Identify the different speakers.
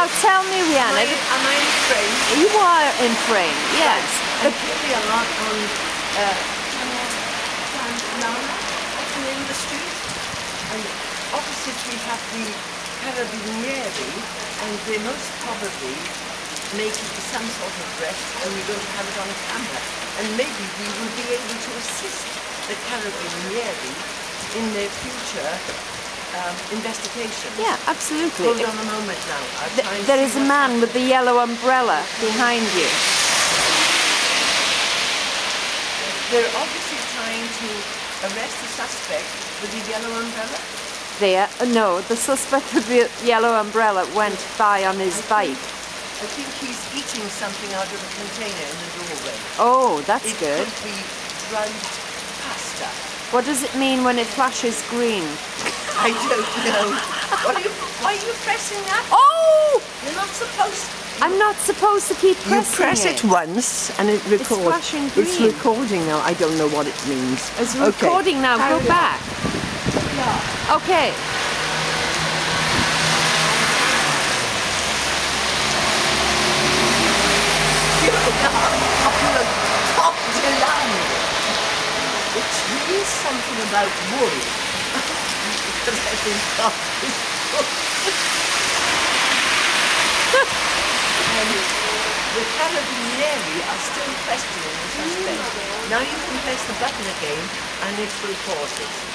Speaker 1: Now tell me, Rihanna.
Speaker 2: Am I in frame?
Speaker 1: You are in frame, yes.
Speaker 2: Right. And here we are on that's the name of the street. And opposite we have the Carabinieri, and they're most probably making some sort of rest, and we're going to have it on a camera. And maybe we will be able to assist the Carabinieri in their future investigation.
Speaker 1: Yeah, absolutely.
Speaker 2: Hold on a moment now.
Speaker 1: There is a man with the yellow umbrella behind you.
Speaker 2: They're obviously trying to arrest the suspect with the yellow umbrella.
Speaker 1: There, no, the suspect with the yellow umbrella went by on his bike.
Speaker 2: I think he's eating something out of a container in the doorway.
Speaker 1: Oh, that's good.
Speaker 2: It could be dried pasta.
Speaker 1: What does it mean when it flashes green?
Speaker 2: I don't know. Why are you pressing that?
Speaker 1: Oh!
Speaker 2: You're not supposed to.
Speaker 1: I'm not supposed to keep pressing
Speaker 2: You press it once and it records.
Speaker 1: It's flashing green.
Speaker 2: It's recording now. I don't know what it means.
Speaker 1: It's recording now. Go back.
Speaker 2: Yeah.
Speaker 1: Okay.
Speaker 2: Which means something about wool. Because I think and the Carabinieri are still questioning the suspect. Now you can press the button again and it will pause it.